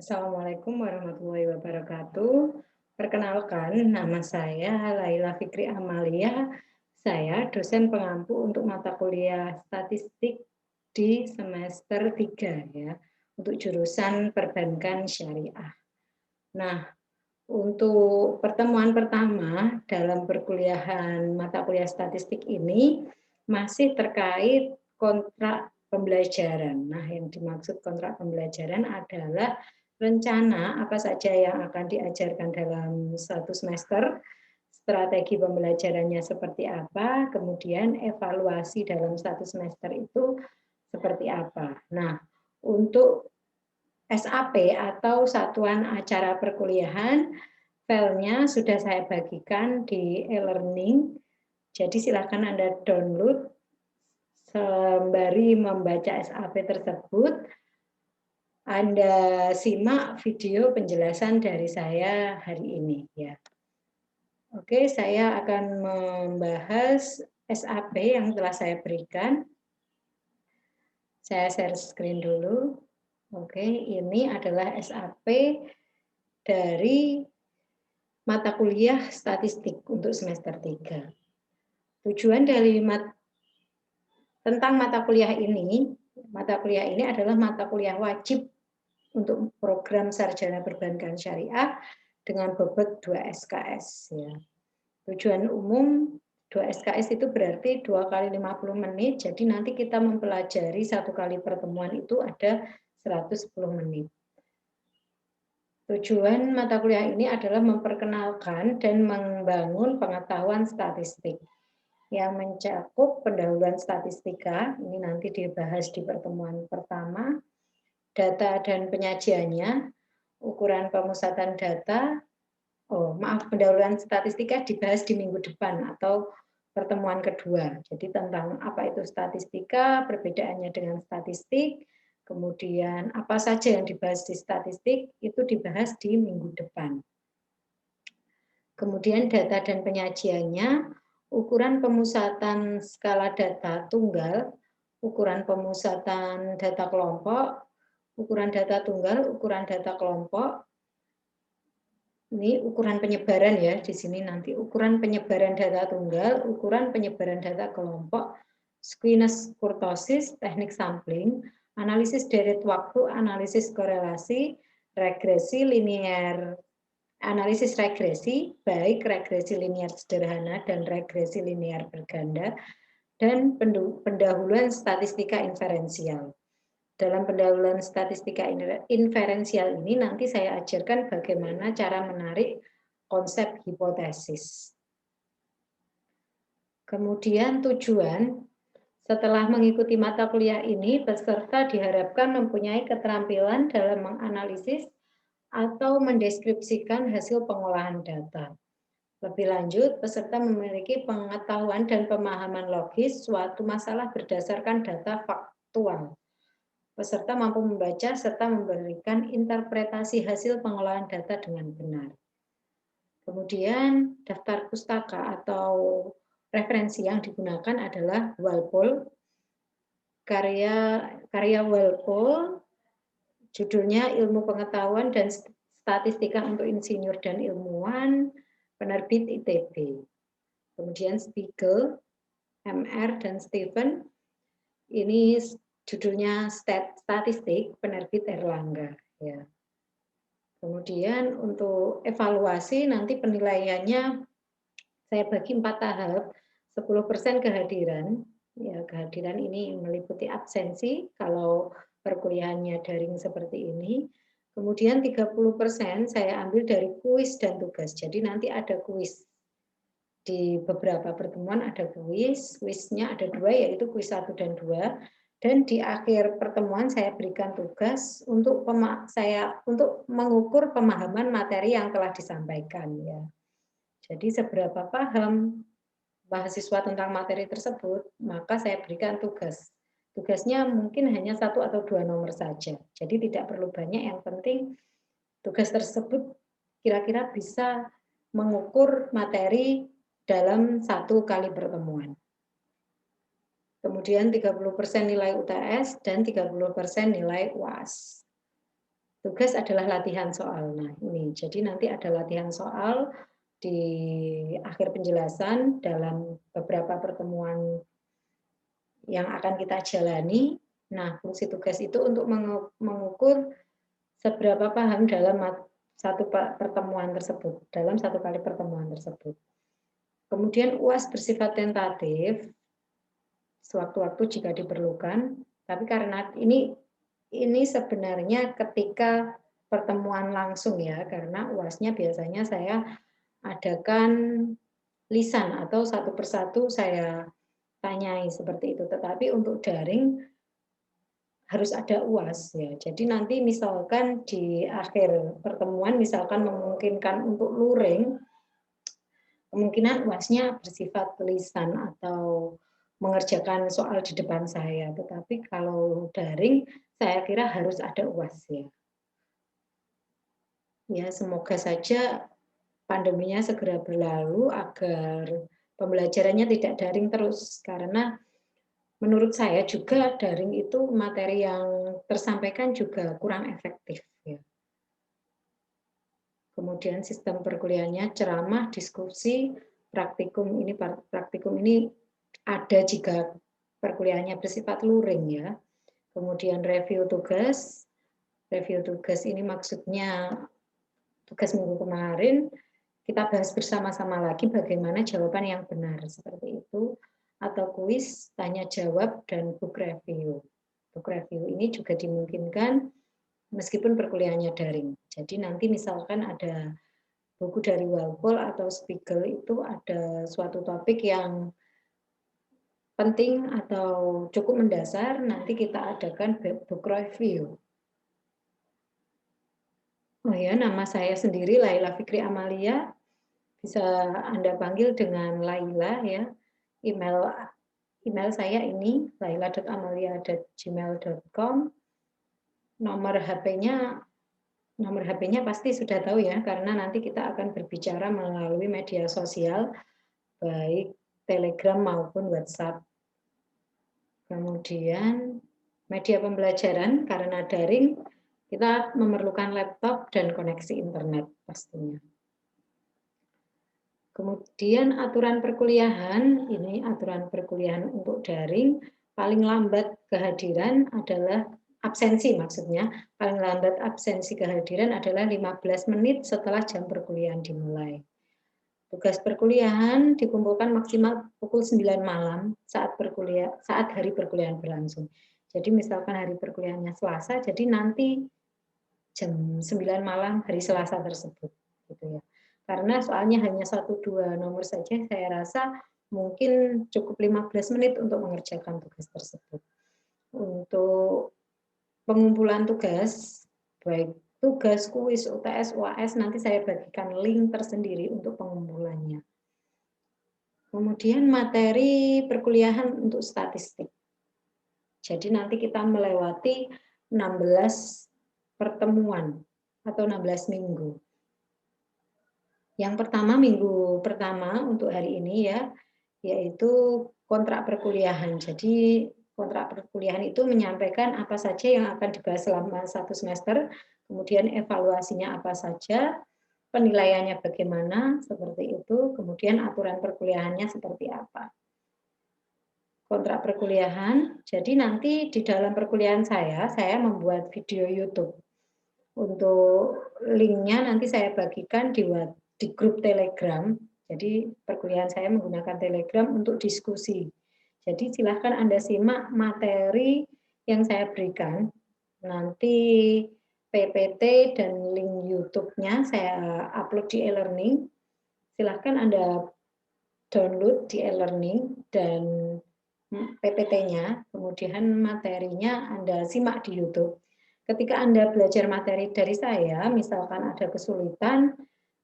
Assalamualaikum warahmatullahi wabarakatuh. Perkenalkan, nama saya Laila Fikri Amalia. Saya dosen pengampu untuk mata kuliah statistik di semester 3 ya, untuk jurusan perbankan syariah. Nah, untuk pertemuan pertama dalam perkuliahan mata kuliah statistik ini masih terkait kontrak pembelajaran. Nah, yang dimaksud kontrak pembelajaran adalah rencana apa saja yang akan diajarkan dalam satu semester, strategi pembelajarannya seperti apa, kemudian evaluasi dalam satu semester itu seperti apa. Nah, untuk SAP atau Satuan Acara Perkuliahan, filenya sudah saya bagikan di e-learning, jadi silakan Anda download sembari membaca SAP tersebut. Anda simak video penjelasan dari saya hari ini ya. Oke, saya akan membahas SAP yang telah saya berikan. Saya share screen dulu. Oke, ini adalah SAP dari mata kuliah statistik untuk semester 3. Tujuan dari tentang mata kuliah ini adalah mata kuliah wajib untuk program sarjana perbankan syariah dengan bobot 2 SKS ya. Tujuan umum 2 SKS itu berarti 2 kali 50 menit, jadi nanti kita mempelajari satu kali pertemuan itu ada 110 menit. Tujuan mata kuliah ini adalah memperkenalkan dan membangun pengetahuan statistik yang mencakup pendahuluan statistika, ini nanti dibahas di pertemuan pertama, data dan penyajiannya, ukuran pemusatan data, pendahuluan statistika dibahas di minggu depan atau pertemuan kedua. Jadi tentang apa itu statistika, perbedaannya dengan statistik, kemudian apa saja yang dibahas di statistik, itu dibahas di minggu depan. Kemudian data dan penyajiannya, ukuran pemusatan skala data tunggal, ukuran pemusatan data kelompok, ukuran data tunggal, ukuran data kelompok. Ini ukuran penyebaran ya, di sini nanti ukuran penyebaran data tunggal, ukuran penyebaran data kelompok, squeeze kurtosis, teknik sampling, analisis deret waktu, analisis korelasi, regresi linear, analisis regresi, baik regresi linear sederhana dan regresi linear berganda, dan pendahuluan statistika inferensial. Dalam pendahuluan statistika inferensial ini nanti saya ajarkan bagaimana cara menarik konsep hipotesis. Kemudian tujuan, setelah mengikuti mata kuliah ini, peserta diharapkan mempunyai keterampilan dalam menganalisis atau mendeskripsikan hasil pengolahan data. Lebih lanjut, peserta memiliki pengetahuan dan pemahaman logis suatu masalah berdasarkan data faktual. Peserta mampu membaca serta memberikan interpretasi hasil pengolahan data dengan benar. Kemudian daftar pustaka atau referensi yang digunakan adalah Walpole, karya Walpole, judulnya Ilmu Pengetahuan dan Statistika untuk Insinyur dan Ilmuwan, penerbit ITB. Kemudian Spiegel, MR dan Stephen, ini judulnya Statistik, penerbit Erlangga. Ya. Kemudian untuk evaluasi nanti penilaiannya saya bagi 4 tahap, 10% kehadiran. Ya, kehadiran ini meliputi absensi kalau perkuliahannya daring seperti ini. Kemudian 30% saya ambil dari kuis dan tugas. Jadi nanti ada kuis. Di beberapa pertemuan ada kuis, kuisnya ada 2 yaitu kuis 1 dan 2. Dan di akhir pertemuan saya berikan tugas untuk mengukur pemahaman materi yang telah disampaikan ya. Jadi seberapa paham mahasiswa tentang materi tersebut, maka saya berikan tugas. Tugasnya mungkin hanya 1 atau 2 nomor saja. Jadi tidak perlu banyak, yang penting tugas tersebut kira-kira bisa mengukur materi dalam 1 kali pertemuan. Kemudian 30% nilai UTS dan 30% nilai UAS. Tugas adalah latihan soal. Nah, ini. Jadi nanti ada latihan soal di akhir penjelasan dalam beberapa pertemuan yang akan kita jalani. Nah, fungsi tugas itu untuk mengukur seberapa paham dalam satu pertemuan tersebut, dalam satu kali pertemuan tersebut. Kemudian UAS bersifat tentatif, sewaktu-waktu jika diperlukan, tapi karena ini sebenarnya ketika pertemuan langsung ya, karena UAS-nya biasanya saya adakan lisan atau satu persatu saya tanyai seperti itu. Tetapi untuk daring harus ada UAS ya. Jadi nanti misalkan di akhir pertemuan misalkan memungkinkan untuk luring, kemungkinan UAS-nya bersifat lisan atau mengerjakan soal di depan saya. Tetapi kalau daring saya kira harus ada UAS ya. Ya, semoga saja pandeminya segera berlalu agar pembelajarannya tidak daring terus, karena menurut saya juga daring itu materi yang tersampaikan juga kurang efektif ya. Kemudian sistem perkuliahannya ceramah, diskusi, praktikum ini ada jika perkuliahannya bersifat luring ya. Kemudian review tugas ini maksudnya tugas minggu kemarin kita bahas bersama-sama lagi bagaimana jawaban yang benar seperti itu, atau kuis tanya jawab dan book review. Book review ini juga dimungkinkan meskipun perkuliahannya daring. Jadi nanti misalkan ada buku dari Walpole atau Spiegel itu ada suatu topik yang penting atau cukup mendasar, nanti kita adakan book review. Oh ya, nama saya sendiri Laila Fikri Amalia. Bisa Anda panggil dengan Laila ya. Email saya ini laila.amalia@gmail.com. Nomor HP-nya pasti sudah tahu ya, karena nanti kita akan berbicara melalui media sosial, baik Telegram maupun WhatsApp. Kemudian media pembelajaran, karena daring, kita memerlukan laptop dan koneksi internet pastinya. Kemudian aturan perkuliahan, ini aturan perkuliahan untuk daring, paling lambat kehadiran adalah absensi maksudnya, paling lambat absensi kehadiran adalah 15 menit setelah jam perkuliahan dimulai. Tugas perkuliahan dikumpulkan maksimal pukul 9 malam saat hari perkuliahan berlangsung. Jadi misalkan hari perkuliahannya Selasa, jadi nanti jam 9 malam hari Selasa tersebut gitu ya. Karena soalnya hanya 1-2 nomor saja, saya rasa mungkin cukup 15 menit untuk mengerjakan tugas tersebut. Untuk pengumpulan tugas, baik tugas, kuis, UTS, UAS, nanti saya bagikan link tersendiri untuk pengumpulannya. Kemudian materi perkuliahan untuk statistik. Jadi nanti kita melewati 16 pertemuan atau 16 minggu. Yang pertama, minggu pertama untuk hari ini ya, yaitu kontrak perkuliahan. Jadi kontrak perkuliahan itu menyampaikan apa saja yang akan dibahas selama 1 semester, kemudian evaluasinya apa saja, penilaiannya bagaimana, seperti itu, kemudian aturan perkuliahannya seperti apa. Kontrak perkuliahan, jadi nanti di dalam perkuliahan saya membuat video YouTube. Untuk linknya nanti saya bagikan di grup Telegram. Jadi perkuliahan saya menggunakan Telegram untuk diskusi. Jadi silahkan Anda simak materi yang saya berikan. Nanti PPT dan link YouTube-nya saya upload di e-learning. Silahkan Anda download di e-learning dan PPT-nya, kemudian materinya Anda simak di YouTube. Ketika Anda belajar materi dari saya, misalkan ada kesulitan,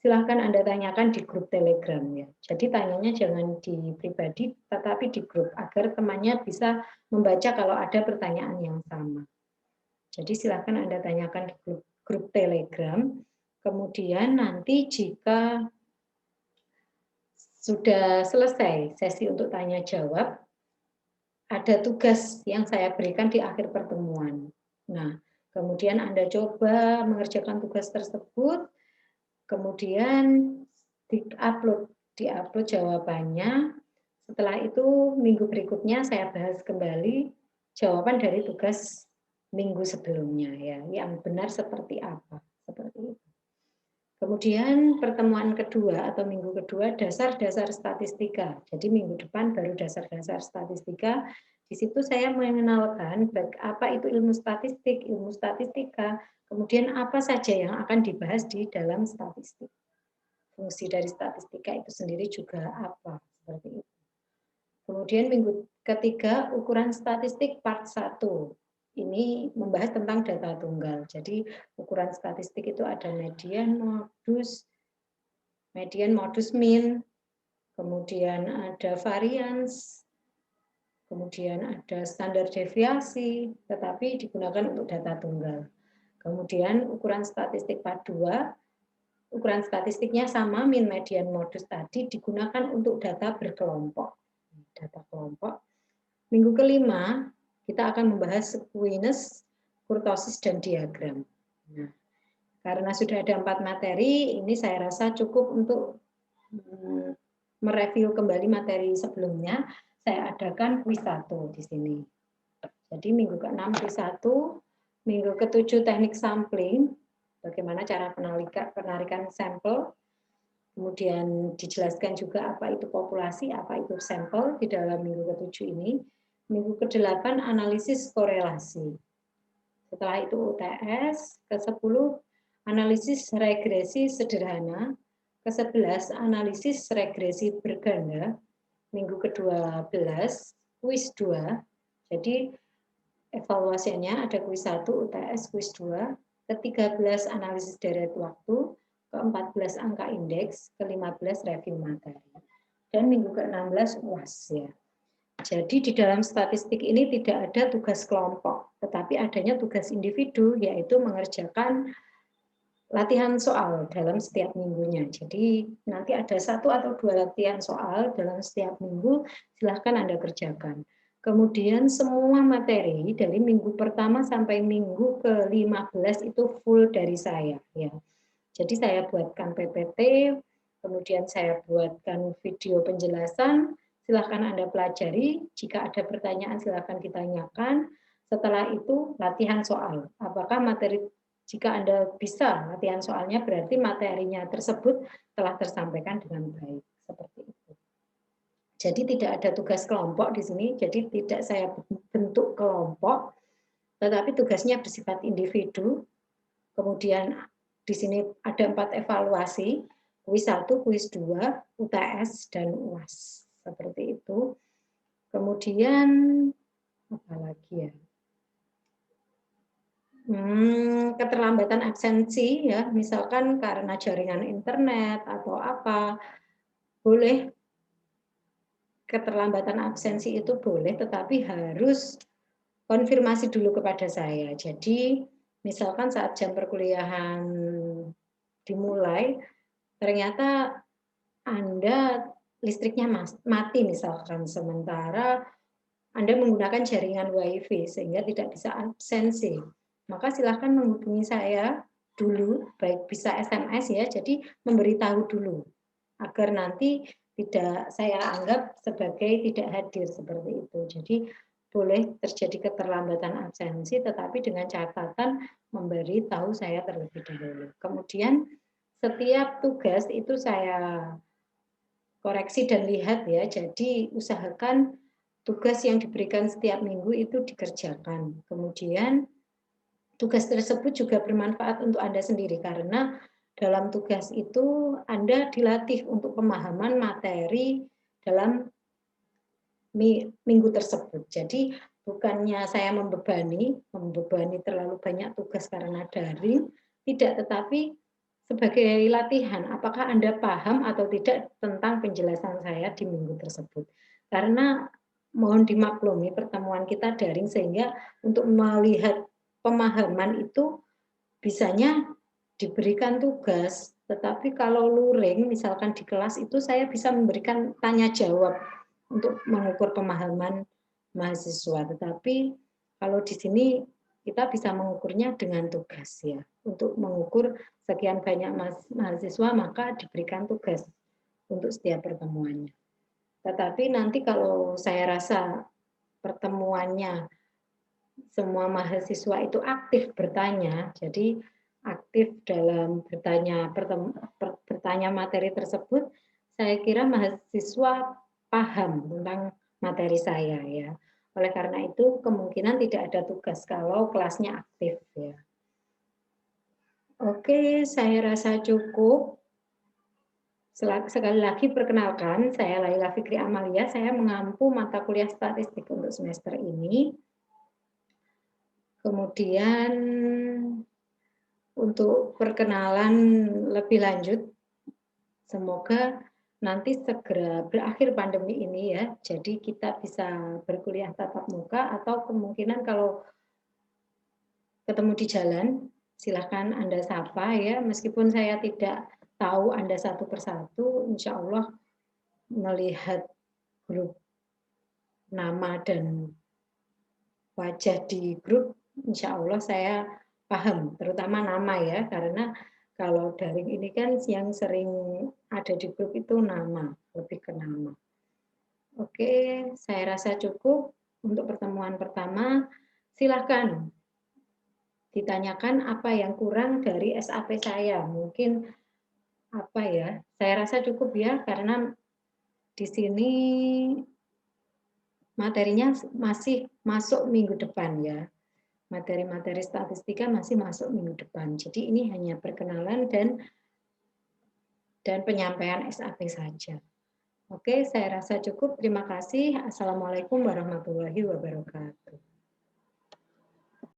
silahkan Anda tanyakan di grup Telegram ya. Jadi tanyanya jangan di pribadi, tetapi di grup agar temannya bisa membaca kalau ada pertanyaan yang sama. Jadi silahkan Anda tanyakan di grup Telegram. Kemudian nanti jika sudah selesai sesi untuk tanya jawab, ada tugas yang saya berikan di akhir pertemuan. Nah, Kemudian Anda coba mengerjakan tugas tersebut, kemudian di-upload jawabannya. Setelah itu minggu berikutnya saya bahas kembali jawaban dari tugas minggu sebelumnya ya, yang benar seperti apa, seperti itu. Kemudian pertemuan kedua atau minggu kedua dasar-dasar statistika. Jadi minggu depan baru dasar-dasar statistika. Di situ saya mengenalkan apa itu ilmu statistik, ilmu statistika, kemudian apa saja yang akan dibahas di dalam statistik. Fungsi dari statistika itu sendiri juga apa, seperti itu. Kemudian minggu ketiga ukuran statistik part 1. Ini membahas tentang data tunggal. Jadi ukuran statistik itu ada median, modus, mean, kemudian ada variance, kemudian ada standar deviasi, tetapi digunakan untuk data tunggal. Kemudian ukuran statistik part 2, ukuran statistiknya sama, mean, median, modus tadi digunakan untuk data berkelompok. Data kelompok. Minggu kelima, kita akan membahas skewness, kurtosis, dan diagram. Nah, karena sudah ada 4 materi, ini saya rasa cukup untuk mereview kembali materi sebelumnya. Saya adakan kuis 1 di sini. Jadi minggu ke-6 kuis 1, minggu ke-7 teknik sampling, bagaimana cara penarikan sampel, kemudian dijelaskan juga apa itu populasi, apa itu sampel di dalam minggu ke-7 ini. Minggu ke-8 analisis korelasi. Setelah itu UTS, ke-10 analisis regresi sederhana, ke-11 analisis regresi berganda, minggu ke-12 kuis 2. Jadi evaluasinya ada kuis 1, UTS, kuis 2, ke-13 analisis deret waktu, ke-14 angka indeks, ke-15 review materi. Dan minggu ke-16 UAS ya. Jadi di dalam statistik ini tidak ada tugas kelompok, tetapi adanya tugas individu, yaitu mengerjakan latihan soal dalam setiap minggunya. Jadi nanti ada 1 atau 2 latihan soal dalam setiap minggu, silahkan Anda kerjakan. Kemudian semua materi dari minggu pertama sampai minggu ke-15 itu full dari saya. Ya. Jadi saya buatkan PPT, kemudian saya buatkan video penjelasan, silahkan Anda pelajari, jika ada pertanyaan silahkan ditanyakan. Setelah itu latihan soal. Apakah materi, jika Anda bisa latihan soalnya berarti materinya tersebut telah tersampaikan dengan baik. Seperti itu. Jadi tidak ada tugas kelompok di sini, jadi tidak saya bentuk kelompok, tetapi tugasnya bersifat individu. Kemudian di sini ada 4 evaluasi, kuis 1, kuis 2, UTS, dan UAS. Seperti itu. Kemudian, apa lagi ya? Keterlambatan absensi, ya, misalkan karena jaringan internet atau apa, boleh keterlambatan absensi itu boleh, tetapi harus konfirmasi dulu kepada saya. Jadi, misalkan saat jam perkuliahan dimulai, ternyata Anda listriknya mati misalkan, sementara Anda menggunakan jaringan WiFi sehingga tidak bisa absensi. Maka silahkan menghubungi saya dulu, baik bisa SMS ya, jadi memberitahu dulu agar nanti tidak saya anggap sebagai tidak hadir seperti itu. Jadi boleh terjadi keterlambatan absensi, tetapi dengan catatan memberi tahu saya terlebih dahulu. Kemudian setiap tugas itu saya koreksi dan lihat ya, jadi usahakan tugas yang diberikan setiap minggu itu dikerjakan. Kemudian tugas tersebut juga bermanfaat untuk Anda sendiri karena dalam tugas itu Anda dilatih untuk pemahaman materi dalam minggu tersebut. Jadi bukannya saya membebani terlalu banyak tugas karena daring, tidak, tetapi sebagai latihan, apakah Anda paham atau tidak tentang penjelasan saya di minggu tersebut. Karena mohon dimaklumi pertemuan kita daring sehingga untuk melihat pemahaman itu bisanya diberikan tugas, tetapi kalau luring misalkan di kelas itu saya bisa memberikan tanya jawab untuk mengukur pemahaman mahasiswa. Tetapi kalau di sini kita bisa mengukurnya dengan tugas ya. Untuk mengukur sekian banyak mahasiswa maka diberikan tugas untuk setiap pertemuannya. Tetapi nanti kalau saya rasa pertemuannya semua mahasiswa itu aktif bertanya, jadi aktif dalam bertanya materi tersebut, saya kira mahasiswa paham tentang materi saya ya. Oleh karena itu kemungkinan tidak ada tugas kalau kelasnya aktif ya. Oke, saya rasa cukup. Sekali lagi perkenalkan, saya Laila Fikri Amalia, saya mengampu mata kuliah statistik untuk semester ini. Kemudian untuk perkenalan lebih lanjut, semoga nanti segera berakhir pandemi ini ya, jadi kita bisa berkuliah tatap muka atau kemungkinan kalau ketemu di jalan, silahkan Anda sapa ya, meskipun saya tidak tahu Anda satu persatu, insya Allah melihat grup nama dan wajah di grup, insya Allah saya paham, terutama nama ya, karena kalau daring ini kan yang sering ada di grup itu nama, lebih ke nama. Oke, saya rasa cukup untuk pertemuan pertama. Silahkan ditanyakan apa yang kurang dari SAP saya. Mungkin apa ya, saya rasa cukup ya, karena di sini materinya masih masuk minggu depan ya. Materi-materi statistika masih masuk minggu depan. Jadi ini hanya perkenalan dan penyampaian SAP saja. Oke, saya rasa cukup. Terima kasih. Assalamualaikum warahmatullahi wabarakatuh.